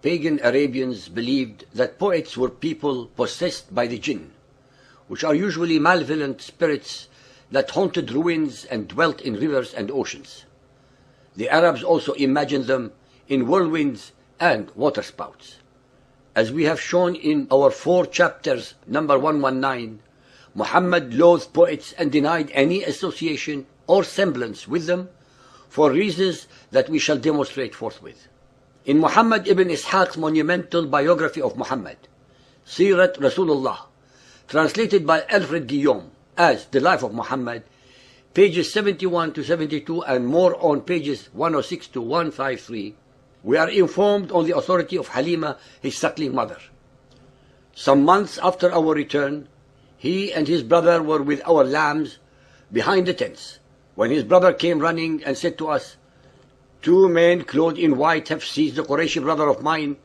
Pagan Arabians believed that poets were people possessed by the jinn, which are usually malevolent spirits that haunted ruins and dwelt in rivers and oceans. The Arabs also imagined them in whirlwinds and waterspouts. As we have shown in our 4 chapters, number 119, Muhammad loathed poets and denied any association or semblance with them for reasons that we shall demonstrate forthwith. In Muhammad ibn Ishaq's monumental biography of Muhammad, Sirat Rasulullah, translated by Alfred Guillaume as The Life of Muhammad, pages 71 to 72 and more on pages 106 to 153, we are informed on the authority of Halima, his suckling mother. Some months after our return, he and his brother were with our lambs behind the tents, when his brother came running and said to us, "2 men clothed in white have seized the Qurayshi brother of mine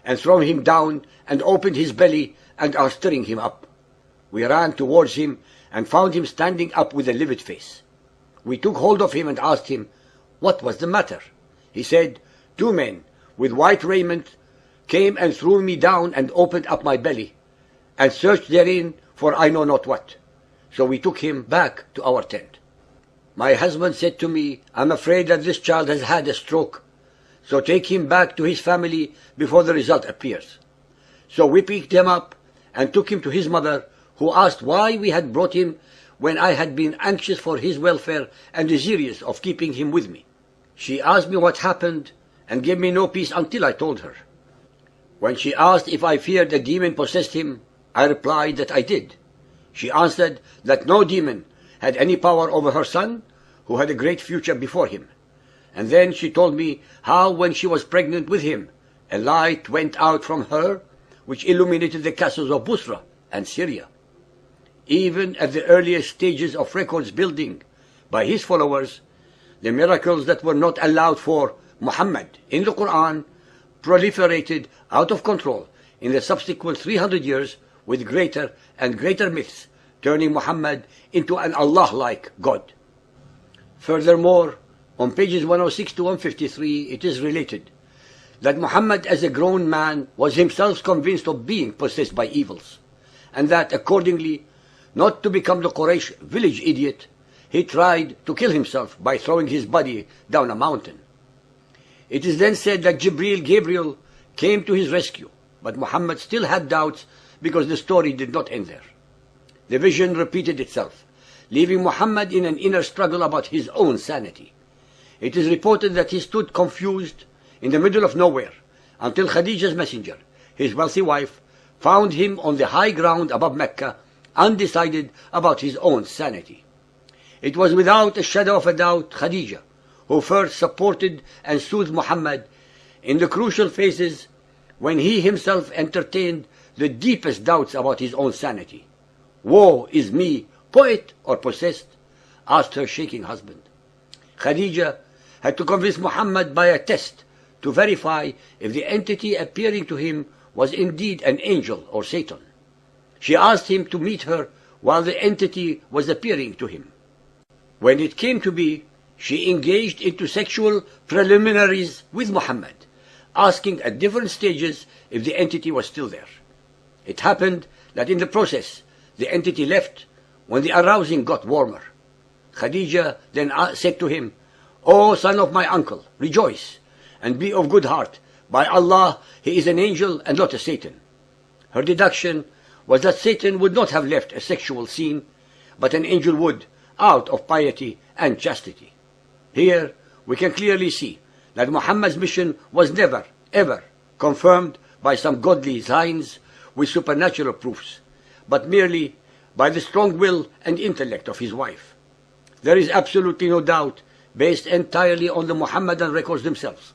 and thrown him down and opened his belly and are stirring him up." We ran towards him and found him standing up with a livid face. We took hold of him and asked him what was the matter. He said, "2 men with white raiment came and threw me down and opened up my belly and searched therein for I know not what." So we took him back to our tent. My husband said to me, "I'm afraid that this child has had a stroke, so take him back to his family before the result appears." So we picked him up and took him to his mother, who asked why we had brought him when I had been anxious for his welfare and desirous of keeping him with me. She asked me what happened and gave me no peace until I told her. When she asked if I feared a demon possessed him, I replied that I did. She answered that no demon had any power over her son, who had a great future before him. And then she told me how when she was pregnant with him, a light went out from her which illuminated the castles of Busra and Syria. Even at the earliest stages of records building by his followers, the miracles that were not allowed for Muhammad in the Quran proliferated out of control in the subsequent 300 years with greater and greater myths, turning Muhammad into an Allah-like God. Furthermore, on pages 106 to 153, it is related that Muhammad as a grown man was himself convinced of being possessed by evils, and that accordingly, not to become the Quraysh village idiot, he tried to kill himself by throwing his body down a mountain. It is then said that Gabriel came to his rescue, but Muhammad still had doubts because the story did not end there. The vision repeated itself, leaving Muhammad in an inner struggle about his own sanity. It is reported that he stood confused in the middle of nowhere until Khadija's messenger, his wealthy wife, found him on the high ground above Mecca, undecided about his own sanity. It was without a shadow of a doubt Khadija who first supported and soothed Muhammad in the crucial phases when he himself entertained the deepest doubts about his own sanity. "Woe is me, poet or possessed?" asked her shaking husband. Khadija had to convince Muhammad by a test to verify if the entity appearing to him was indeed an angel or Satan. She asked him to meet her while the entity was appearing to him. When it came to be, she engaged into sexual preliminaries with Muhammad, asking at different stages if the entity was still there. It happened that in the process, the entity left when the arousing got warmer. Khadija then said to him, "O son of my uncle, rejoice and be of good heart. By Allah, he is an angel and not a Satan." Her deduction was that Satan would not have left a sexual scene, but an angel would, out of piety and chastity. Here we can clearly see that Muhammad's mission was never, ever confirmed by some godly signs with supernatural proofs, but merely by the strong will and intellect of his wife. There is absolutely no doubt, based entirely on the Muhammadan records themselves,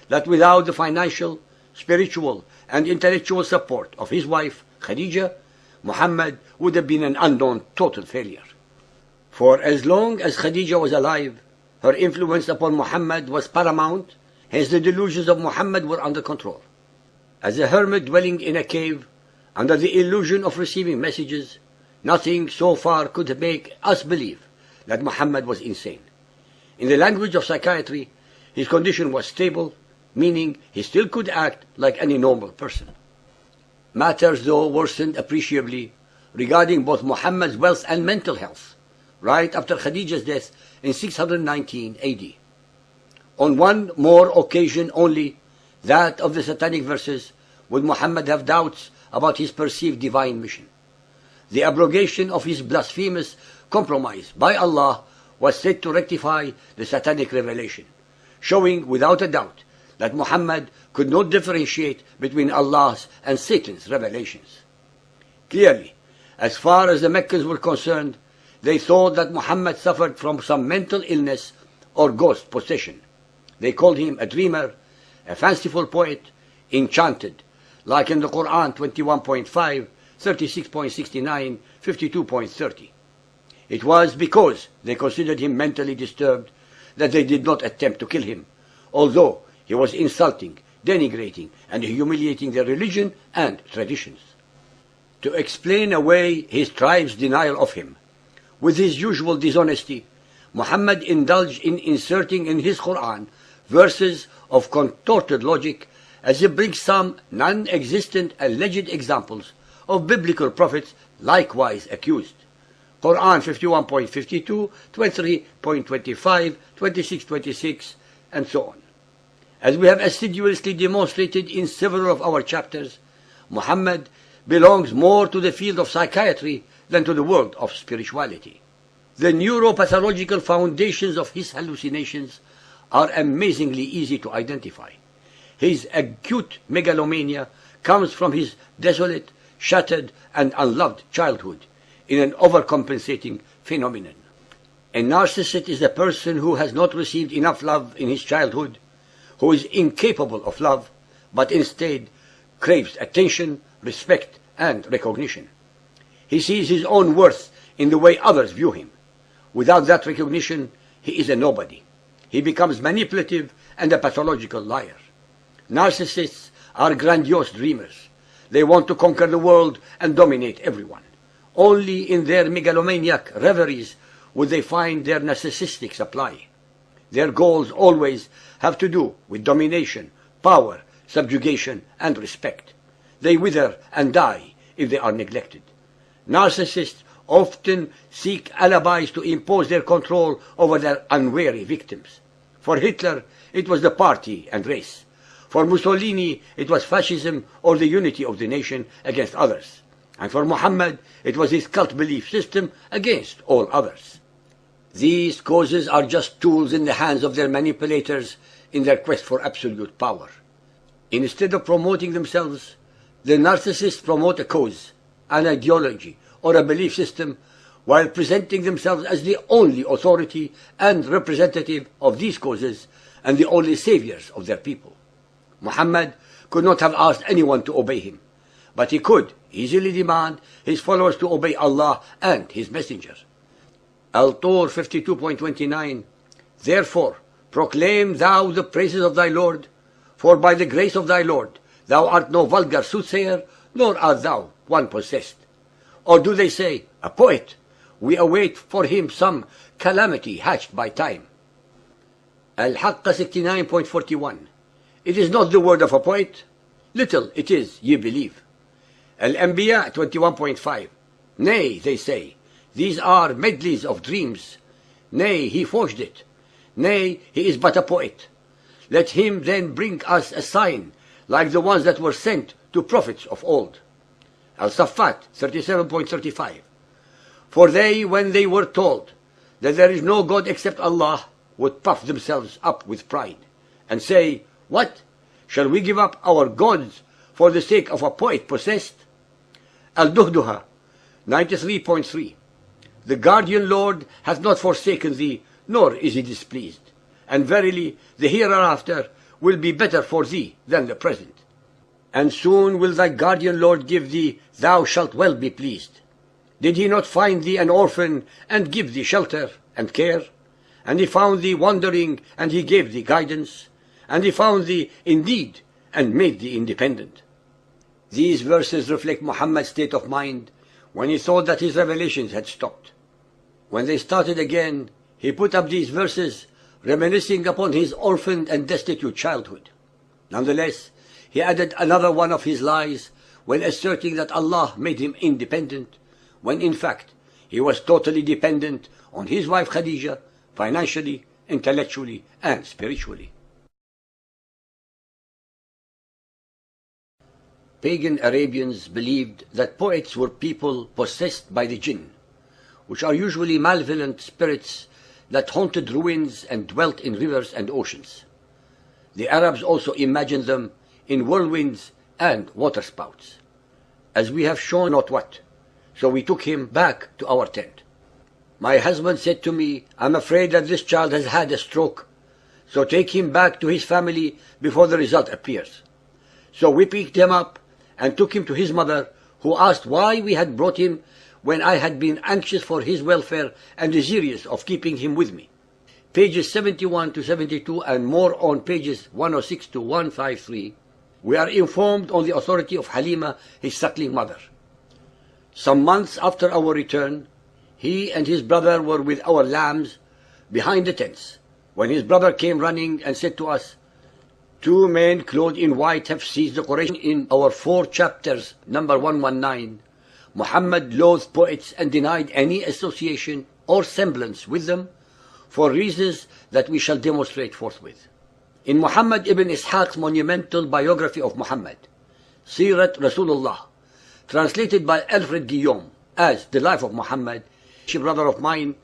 that without the financial, spiritual, and intellectual support of his wife, Khadija, Muhammad would have been an unknown total failure. For as long as Khadija was alive, her influence upon Muhammad was paramount, hence the delusions of Muhammad were under control. As a hermit dwelling in a cave, under the illusion of receiving messages, nothing so far could make us believe that Muhammad was insane. In the language of psychiatry, his condition was stable, meaning he still could act like any normal person. Matters, though, worsened appreciably regarding both Muhammad's wealth and mental health, right after Khadija's death in 619 AD. On one more occasion only, that of the satanic verses, would Muhammad have doubts about his perceived divine mission. The abrogation of his blasphemous compromise by Allah was said to rectify the satanic revelation, showing without a doubt that Muhammad could not differentiate between Allah's and Satan's revelations. Clearly, as far as the Meccans were concerned, they thought that Muhammad suffered from some mental illness or ghost possession. They called him a dreamer, a fanciful poet, enchanted, like in the Quran 21.5, 36.69, 52.30. It was because they considered him mentally disturbed that they did not attempt to kill him, although he was insulting, denigrating, and humiliating their religion and traditions. To explain away his tribe's denial of him, with his usual dishonesty, Muhammad indulged in inserting in his Quran verses of contorted logic as he brings some non-existent alleged examples of biblical prophets likewise accused. Quran 51.52, 23.25, 26.26, and so on. As we have assiduously demonstrated in several of our chapters, Muhammad belongs more to the field of psychiatry than to the world of spirituality. The neuropathological foundations of his hallucinations are amazingly easy to identify. His acute megalomania comes from his desolate, shattered, and unloved childhood in an overcompensating phenomenon. A narcissist is a person who has not received enough love in his childhood, who is incapable of love, but instead craves attention, respect, and recognition. He sees his own worth in the way others view him. Without that recognition, he is a nobody. He becomes manipulative and a pathological liar. Narcissists are grandiose dreamers. They want to conquer the world and dominate everyone. Only in their megalomaniac reveries would they find their narcissistic supply. Their goals always have to do with domination, power, subjugation, and respect. They wither and die if they are neglected. Narcissists often seek alibis to impose their control over their unwary victims. For Hitler, it was the party and race. For Mussolini, it was fascism or the unity of the nation against others. And for Muhammad, it was his cult belief system against all others. These causes are just tools in the hands of their manipulators in their quest for absolute power. Instead of promoting themselves, the narcissists promote a cause, an ideology, or a belief system, while presenting themselves as the only authority and representative of these causes and the only saviors of their people. Muhammad could not have asked anyone to obey him, but he could easily demand his followers to obey Allah and his messenger. Al-Tur 52.29, Therefore, proclaim thou the praises of thy Lord, for by the grace of thy Lord thou art no vulgar soothsayer, nor art thou one possessed. Or do they say, a poet? We await for him some calamity hatched by time. Al-Haqqa 69.41, It is not the word of a poet. Little it is, ye believe. Al-Anbiya 21.5, Nay, they say, these are medleys of dreams. Nay, he forged it. Nay, he is but a poet. Let him then bring us a sign, like the ones that were sent to prophets of old. Al-Saffat 37.35, For they, when they were told that there is no God except Allah, would puff themselves up with pride, and say, What? Shall we give up our gods for the sake of a poet possessed? Al-Duhduha 93.3, The guardian Lord hath not forsaken thee, nor is he displeased. And verily, the hereafter will be better for thee than the present. And soon will thy guardian Lord give thee, thou shalt well be pleased. Did he not find thee an orphan, and give thee shelter and care? And he found thee wandering, and he gave thee guidance? And he found thee indeed, and made thee independent? These verses reflect Muhammad's state of mind when he thought that his revelations had stopped. When they started again, he put up these verses, reminiscing upon his orphaned and destitute childhood. Nonetheless, he added another one of his lies when asserting that Allah made him independent, when in fact he was totally dependent on his wife Khadija, financially, intellectually, and spiritually. Pagan Arabians believed that poets were people possessed by the jinn, which are usually malevolent spirits that haunted ruins and dwelt in rivers and oceans. The Arabs also imagined them in whirlwinds and waterspouts. As we have shown not what, so we took him back to our tent. My husband said to me, "I'm afraid that this child has had a stroke, so take him back to his family before the result appears." So we picked him up and took him to his mother, who asked why we had brought him when I had been anxious for his welfare and desirous of keeping him with me. Pages 71 to 72 and more on pages 106 to 153, we are informed on the authority of Halima, his suckling mother. Some months after our return, he and his brother were with our lambs behind the tents, when his brother came running and said to us, "Two men clothed in white have seized the Quraysh." In our 4 chapters, number 119, Muhammad loathed poets and denied any association or semblance with them for reasons that we shall demonstrate forthwith. In Muhammad ibn Ishaq's monumental biography of Muhammad, Sirat Rasulullah, translated by Alfred Guillaume as The Life of Muhammad, "A brother of mine,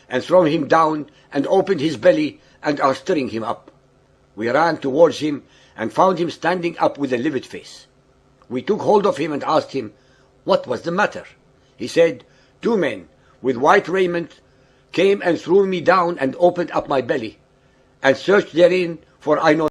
and thrown him down and opened his belly and are stirring him up. We ran towards him and found him standing up with a livid face. We took hold of him and asked him what was the matter. He said, 2 men with white raiment came and threw me down and opened up my belly, and searched therein, for I know